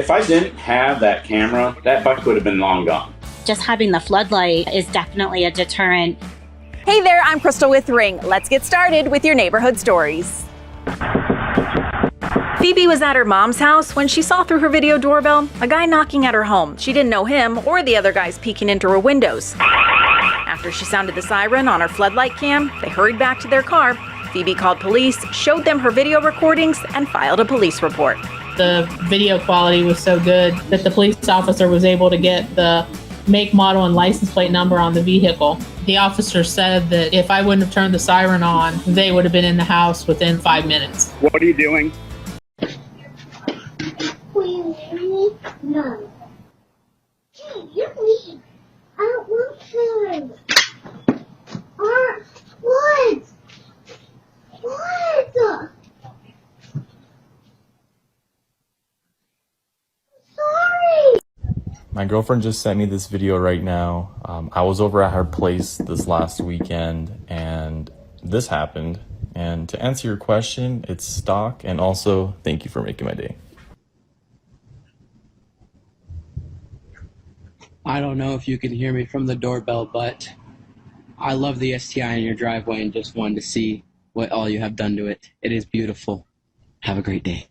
If I didn't have that camera, that buck would have been long gone. Just having the floodlight is definitely a deterrent. Hey there, I'm Crystal with Ring. Let's get started with your neighborhood stories. Phoebe was at her mom's house when she saw through her video doorbell a guy knocking at her home. She didn't know him or the other guys peeking into her windows. After she sounded the siren on her floodlight cam, they hurried back to their car. Phoebe called police, showed them her video recordings, and filed a police report. The video quality was so good that the police officer was able to get the make, model, and license plate number on the vehicle. The officer said that if I wouldn't have turned the siren on, they would have been in the house within 5 minutes. What are you doing? No. Hey, you leave. I don't want to. What? What? Sorry. My girlfriend just sent me this video right now. I was over at her place this last weekend and this happened. And to answer your question, it's stock, and also thank you for making my day. I don't know if you can hear me from the doorbell, but I love the STI in your driveway and just wanted to see what all you have done to it. It is beautiful. Have a great day.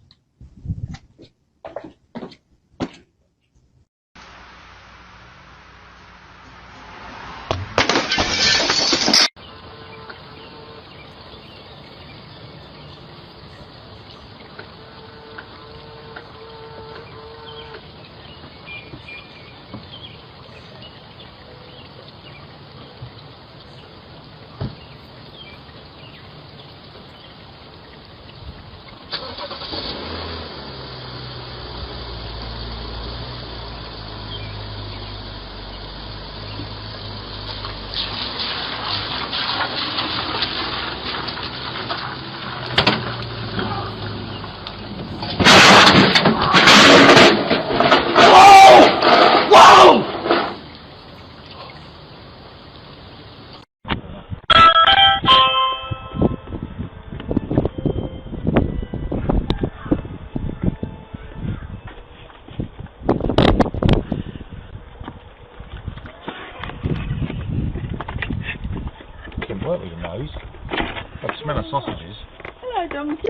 Work with your nose. I smell of sausages. Hello, donkey.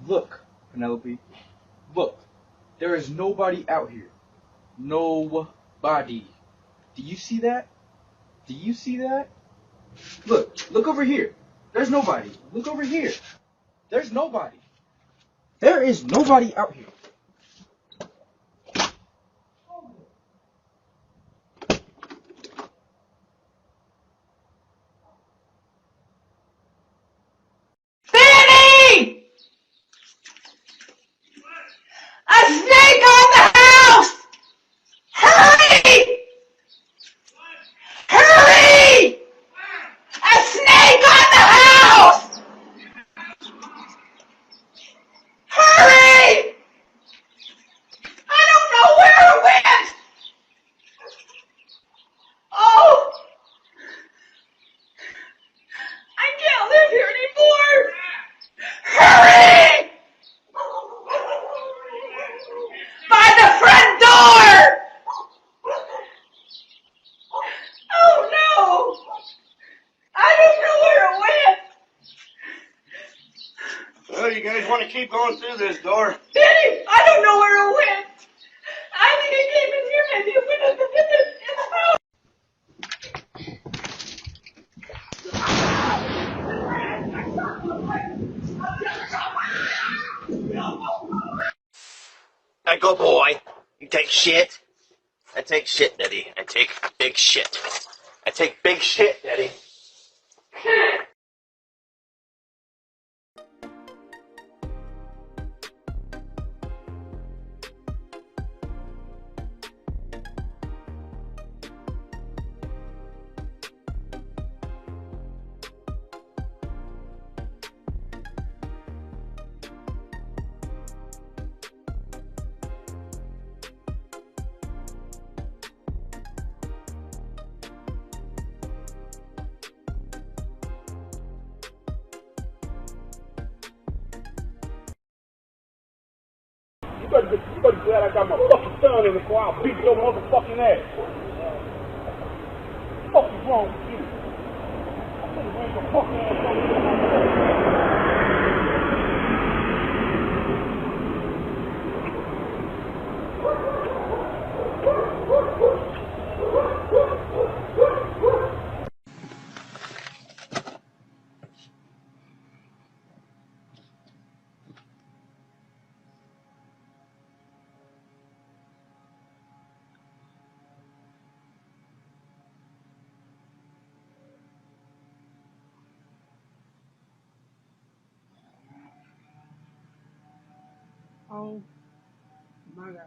Look, Penelope. Look. There is nobody out here. Nobody. Do you see that? Do you see that? Look over here. There's nobody. Look over here. There's nobody. There is nobody out here. A snake on the house! Hurry! Hurry! A snake on the house! Hurry! I don't know where it went! Oh! I can't live here anymore! Hurry! By the front door! Oh no! I don't know where it went! Well, you guys want to keep going through this door? Daddy, I don't know where it went! I think it came in here, maybe it went in the house! I go, boy. You take shit. I take shit, Daddy. I take big shit. I take big shit, Daddy. better glad I got my fucking son in the car. I'll beat your motherfucking ass. What the fuck is wrong with you? I should have ran your fucking ass over here. Oh my God.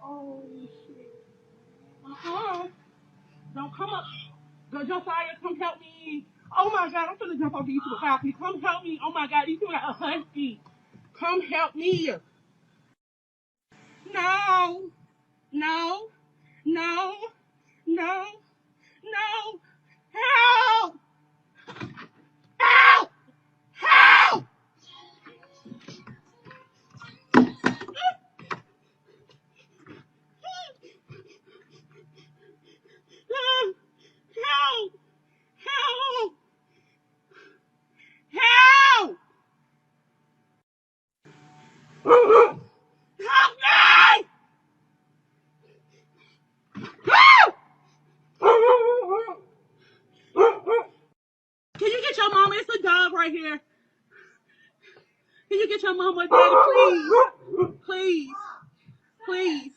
Oh shit. Don't come up. Go, Josiah, come help me. Oh my God, I'm gonna jump off these two balcony. Come help me. Oh my God, these two got a husky. Come help me. No. No. No. No. No. Help! Help! Help! Help! Help! Help! Help me! Can you get your mama? It's a dog right here. Can you get your mama and daddy, please? Please. Please.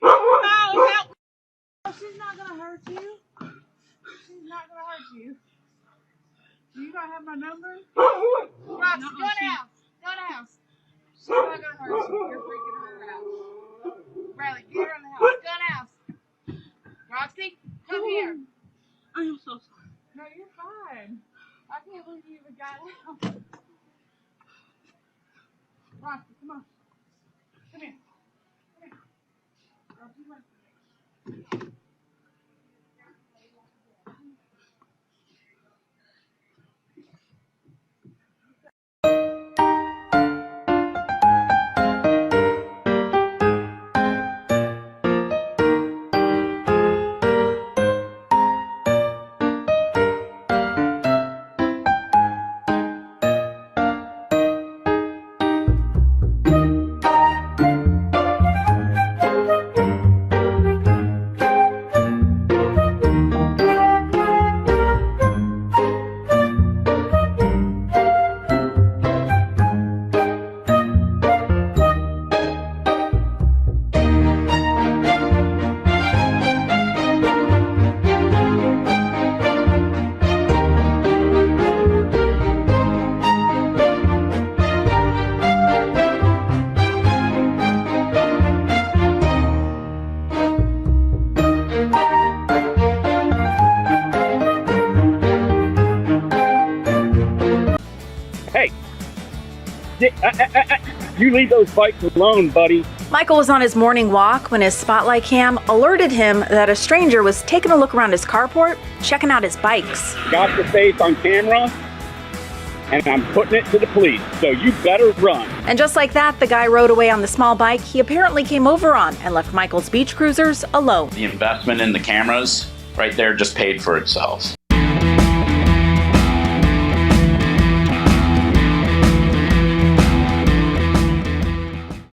No, help. She's not gonna hurt you. She's not gonna hurt you. You don't have my number? Roxy, go in the house. Go in the house. She's not gonna hurt you. You're freaking her out. Riley, get her in the house. Go in the house. Roxy, come here. I am so sorry. No, you're fine. I can't believe you even got out. Roxy, come on. Come here. Come here. Roxy, come on. You leave those bikes alone, buddy. Michael was on his morning walk when his spotlight cam alerted him that a stranger was taking a look around his carport, checking out his bikes. Got your face on camera, and I'm putting it to the police, so you better run. And just like that, the guy rode away on the small bike he apparently came over on and left Michael's beach cruisers alone. The investment in the cameras right there just paid for itself.